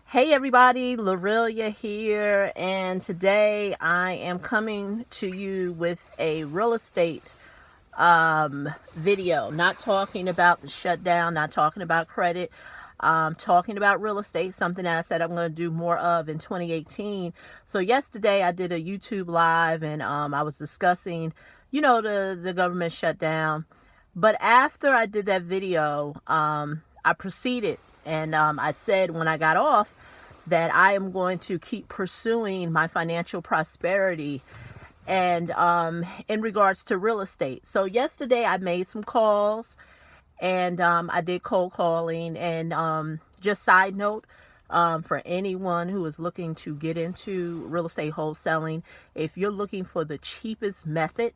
Hey everybody, Lorelia here, and today I am coming to you with a real estate video. Not talking about the shutdown, not talking about credit, talking about real estate, something that I said I'm going to do more of in 2018. So yesterday I did a YouTube live, and I was discussing, the government shutdown. But after I did that video, I proceeded, and I said when I got off that I am going to keep pursuing my financial prosperity and in regards to real estate. So yesterday I made some calls, and I did cold calling, and just side note, for anyone who is looking to get into real estate wholesaling, if you're looking for the cheapest method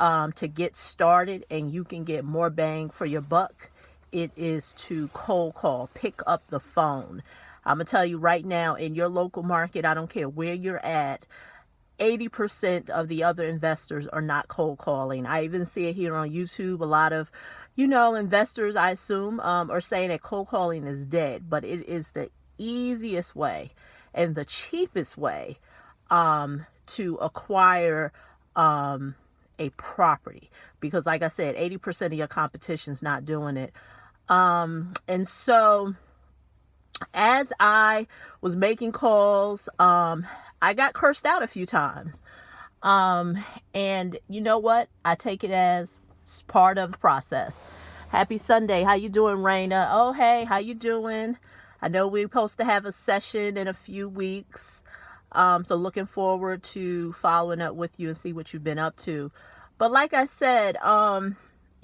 to get started and you can get more bang for your buck, it is to cold call. Pick up the phone. I'm going to tell you right now, in your local market, I don't care where you're at, 80% of the other investors are not cold calling. I even see it here on YouTube. A lot of, investors, I assume, are saying that cold calling is dead, but it is the easiest way and the cheapest way to acquire a property, because like I said, 80% of your competition's not doing it. And so as I was making calls, I got cursed out a few times. And you know what? I take it as part of the process. Happy Sunday. How you doing, Raina? Oh, hey, how you doing? I know we're supposed to have a session in a few weeks. So looking forward to following up with you and see what you've been up to. But like I said,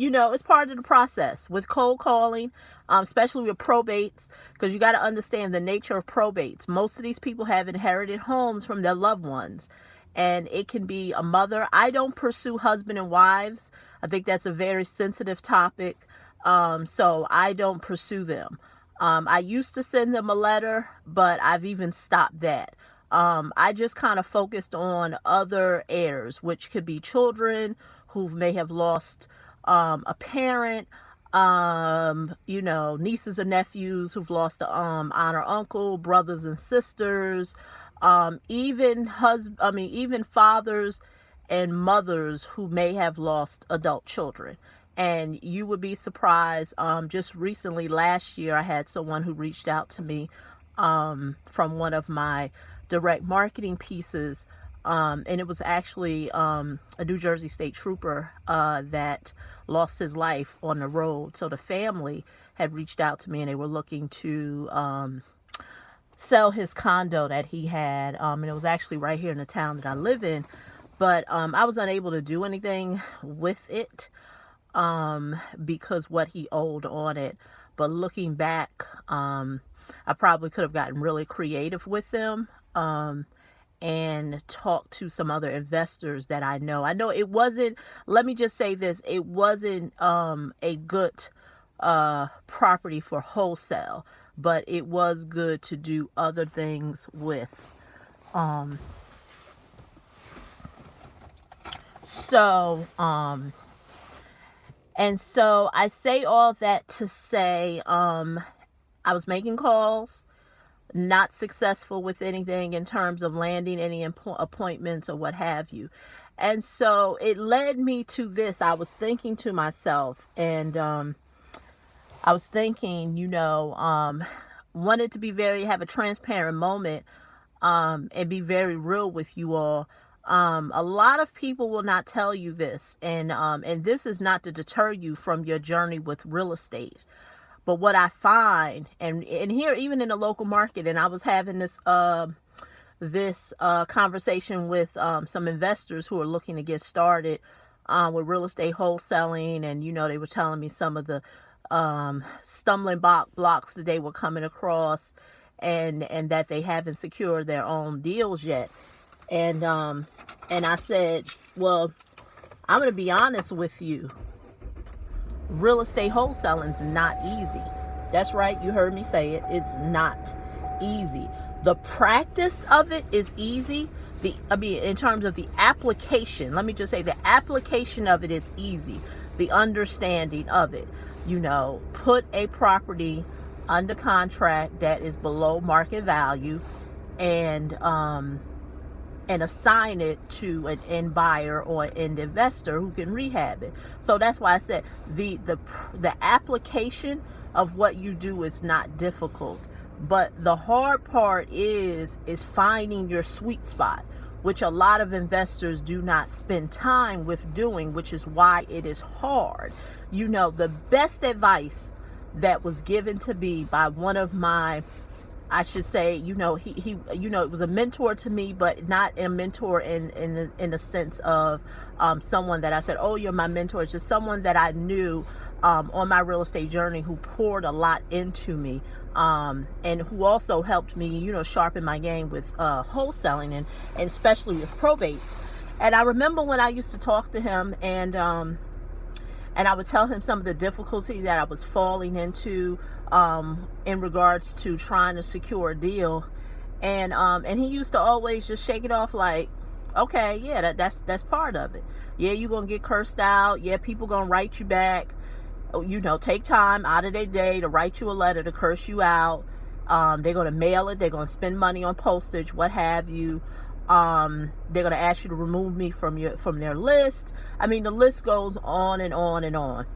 it's part of the process with cold calling, especially with probates, because you got to understand the nature of probates. Most of these people have inherited homes from their loved ones, and it can be a mother. I don't pursue husband and wives. I think that's a very sensitive topic, so I don't pursue them. I used to send them a letter, but I've even stopped that. I just kind of focused on other heirs, which could be children who may have lost a parent, nieces or nephews who've lost a aunt or uncle, brothers and sisters, even fathers and mothers who may have lost adult children. And you would be surprised. Just recently, last year, I had someone who reached out to me from one of my direct marketing pieces. And it was actually a New Jersey state trooper that lost his life on the road. So the family had reached out to me, and they were looking to sell his condo that he had. And it was actually right here in the town that I live in. But I was unable to do anything with it because what he owed on it. But looking back, I probably could have gotten really creative with them. And talk to some other investors that I know. I know it wasn't, let me just say this, it wasn't a good property for wholesale, but it was good to do other things with. And so I say all that to say I was making calls, not successful with anything in terms of landing any appointments or what have you. And so it led me to this. I was thinking to myself, and I was thinking, wanted to have a transparent moment and be very real with you all. A lot of people will not tell you this, and this is not to deter you from your journey with real estate. But what I find, and here, even in the local market, and I was having this conversation with some investors who are looking to get started with real estate wholesaling, and they were telling me some of the stumbling blocks that they were coming across, and that they haven't secured their own deals yet. And I said, well, I'm going to be honest with you. Real estate wholesaling is not easy. That's right, you heard me say it. It's not easy. The practice of it is easy. In terms of the application, let me just say the application of it is easy. The understanding of it, put a property under contract that is below market value, and assign it to an end buyer or an end investor who can rehab it. So that's why I said the application of what you do is not difficult, but the hard part is finding your sweet spot, which a lot of investors do not spend time with doing, which is why it is hard. You know, the best advice that was given to me by one of my, I should say, you know, he it was a mentor to me, but not a mentor in the sense of someone that I said, oh, you're my mentor. It's just someone that I knew on my real estate journey who poured a lot into me, and who also helped me, you know, sharpen my game with wholesaling and especially with probates. And I remember when I used to talk to him, and I would tell him some of the difficulty that I was falling into in regards to trying to secure a deal, and he used to always just shake it off like, okay, yeah, that's part of it. Yeah, you're gonna get cursed out. Yeah, people gonna write you back. You know, take time out of their day to write you a letter to curse you out. They're gonna mail it. They're gonna spend money on postage, what have you. They're gonna ask you to remove me from their list. I mean, the list goes on and on and on.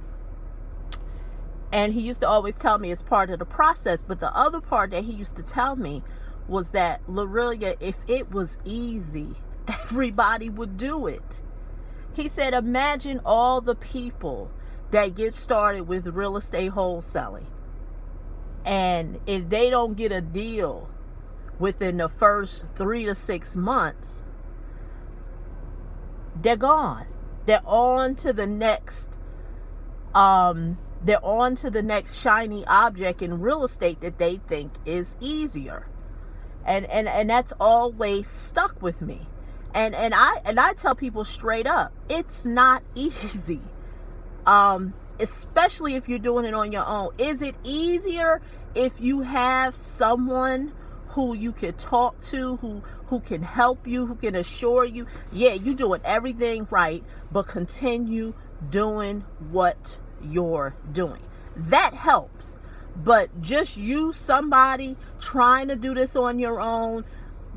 And he used to always tell me it's part of the process. But the other part that he used to tell me was that, Lorelia, if it was easy, everybody would do it. He said, imagine all the people that get started with real estate wholesaling, and if they don't get a deal within the first 3 to 6 months, they're gone. They're on to the next shiny object in real estate that they think is easier. And that's always stuck with me. And I tell people straight up, it's not easy. Especially if you're doing it on your own. Is it easier if you have someone who you can talk to, who can help you, who can assure you, yeah, you're doing everything right, but continue doing what you're doing? That helps. But just you, somebody trying to do this on your own,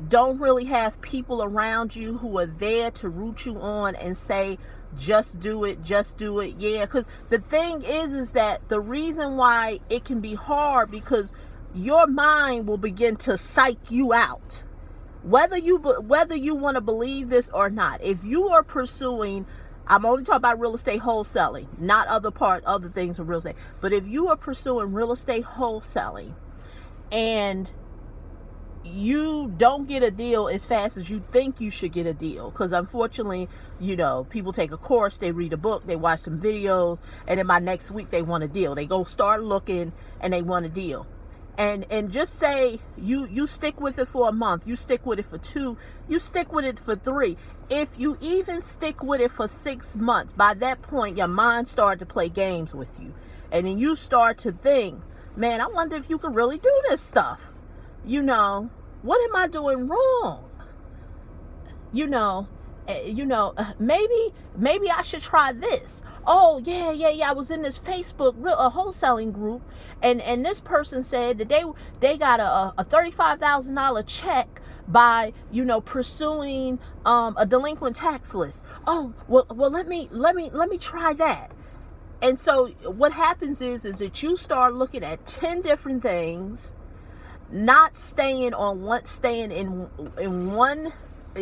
don't really have people around you who are there to root you on and say, just do it. Yeah, because the thing is that the reason why it can be hard, because your mind will begin to psych you out, whether you want to believe this or not. If you are pursuing, I'm only talking about real estate wholesaling, not other things of real estate, but if you are pursuing real estate wholesaling and you don't get a deal as fast as you think you should get a deal, because unfortunately, you know, people take a course, they read a book, they watch some videos, and then by next week they want a deal. They go start looking and they want a deal. And just say you stick with it for a month, you stick with it for 2, you stick with it for 3. If you even stick with it for 6 months, by that point your mind started to play games with you. And then you start to think, man, I wonder if you can really do this stuff. You know, what am I doing wrong? Maybe I should try this. Oh, yeah. I was in this Facebook wholesaling group, and this person said that they got a $35,000 check by, you know, pursuing a delinquent tax list. Oh, well, let me try that. And so what happens is that you start looking at 10 different things, not staying in one,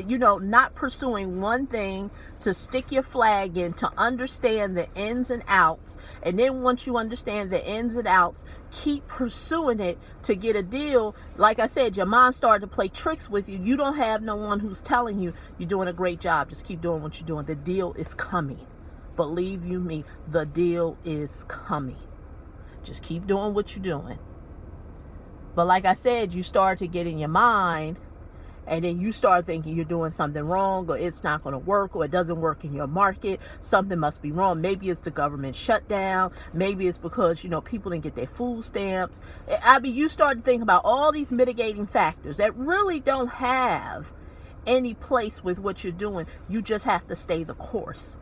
you know, not pursuing one thing to stick your flag in, to understand the ins and outs. And then once you understand the ins and outs, keep pursuing it to get a deal. Like I said, your mind started to play tricks with you. You don't have no one who's telling you you're doing a great job. Just keep doing what you're doing. The deal is coming. Believe you me, the deal is coming. Just keep doing what you're doing. But like I said, you start to get in your mind, and then you start thinking you're doing something wrong, or it's not going to work, or it doesn't work in your market. Something must be wrong. Maybe it's the government shutdown. Maybe it's because, you know, people didn't get their food stamps. I mean, you start to think about all these mitigating factors that really don't have any place with what you're doing. You just have to stay the course.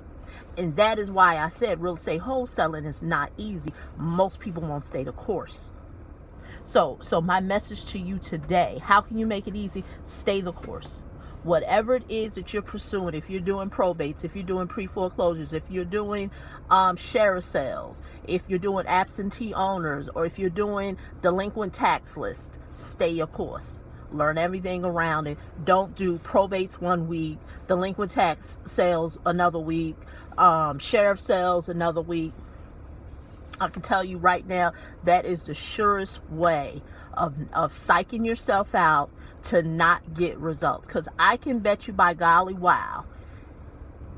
And that is why I said real estate wholesaling is not easy. Most people won't stay the course. So my message to you today, how can you make it easy? Stay the course. Whatever it is that you're pursuing, if you're doing probates, if you're doing pre-foreclosures, if you're doing share sales, if you're doing absentee owners, or if you're doing delinquent tax list, stay your course. Learn everything around it. Don't do probates one week, delinquent tax sales another week, sheriff sales another week. I can tell you right now, that is the surest way of psyching yourself out to not get results. Because I can bet you by golly wow,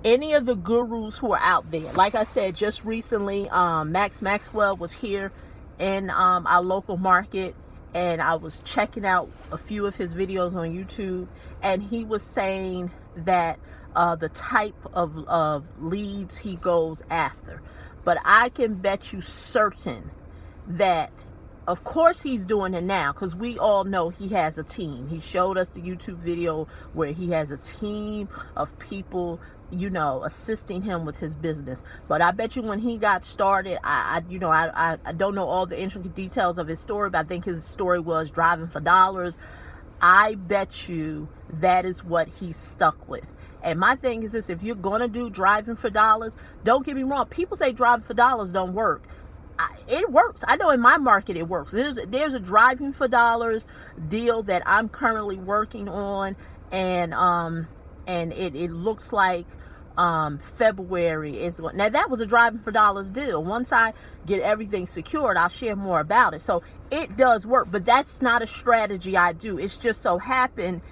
any of the gurus who are out there, like I said, just recently, Max Maxwell was here in our local market, and I was checking out a few of his videos on YouTube, and he was saying that the type of leads he goes after. But I can bet you certain that, of course, he's doing it now, because we all know he has a team. He showed us the YouTube video where he has a team of people, you know, assisting him with his business. But I bet you when he got started, I don't know all the intricate details of his story, but I think his story was driving for dollars. I bet you that is what he's stuck with. And my thing is this: if you're going to do driving for dollars, don't get me wrong. People say driving for dollars don't work. It works. I know in my market it works. There's a driving for dollars deal that I'm currently working on, and it looks like February is going. Now that was a driving for dollars deal. Once I get everything secured, I'll share more about it. So it does work, but that's not a strategy I do. It's just so happened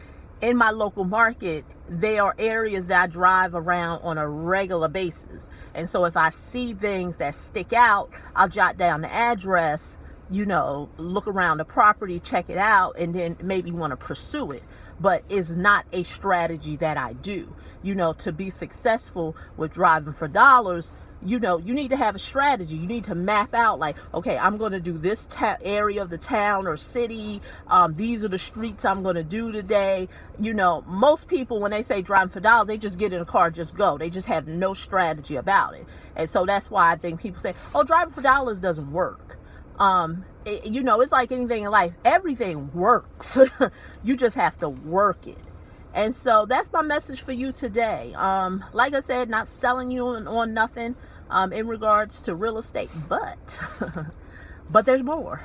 in my local market, there are areas that I drive around on a regular basis. And so if I see things that stick out, I'll jot down the address, you know, look around the property, check it out, and then maybe want to pursue it. But it's not a strategy that I do. You know, to be successful with driving for dollars, you know, you need to have a strategy. You need to map out, like, okay, I'm going to do this area of the town or city. These are the streets I'm going to do today. You know, most people, when they say driving for dollars, they just get in a car, just go. They just have no strategy about it. And so that's why I think people say, oh, driving for dollars doesn't work. You know, it's like anything in life. Everything works. You just have to work it. And so that's my message for you today. Like I said, not selling you on nothing in regards to real estate, but but there's more.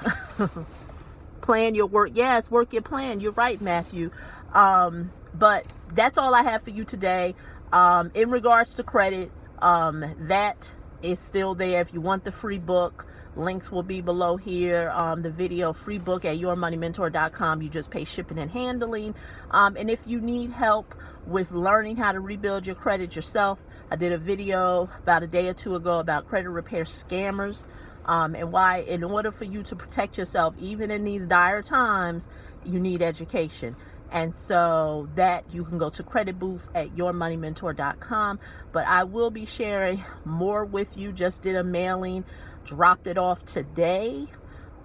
Plan your work. Yes, work your plan. You're right, Matthew. But that's all I have for you today. In regards to credit, that is still there. If you want the free book, links will be below here. The video free book at yourmoneymentor.com. You just pay shipping and handling. And if you need help with learning how to rebuild your credit yourself, I did a video about a day or two ago about credit repair scammers, and why, in order for you to protect yourself, even in these dire times, you need education. And so that you can go to Credit Boost at yourmoneymentor.com. But I will be sharing more with you. Just did a mailing, dropped it off today.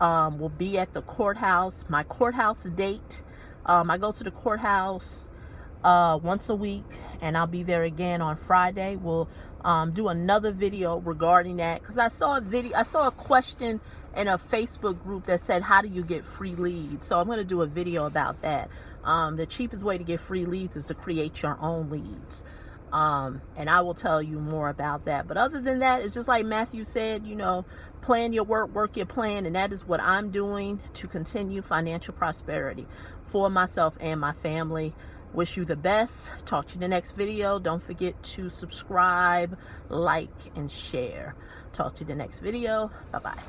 Will be at the courthouse. My courthouse date. I go to the courthouse once a week, and I'll be there again on Friday. We'll do another video regarding that, because I saw a question in a Facebook group that said, how do you get free leads? So I'm going to do a video about that. The cheapest way to get free leads is to create your own leads. And I will tell you more about that. But other than that, it's just like Matthew said, you know, plan your work your plan. And that is what I'm doing to continue financial prosperity for myself and my family. Wish you the best. Talk to you in the next video. Don't forget to subscribe, like, and share. Talk to you in the next video. Bye-bye.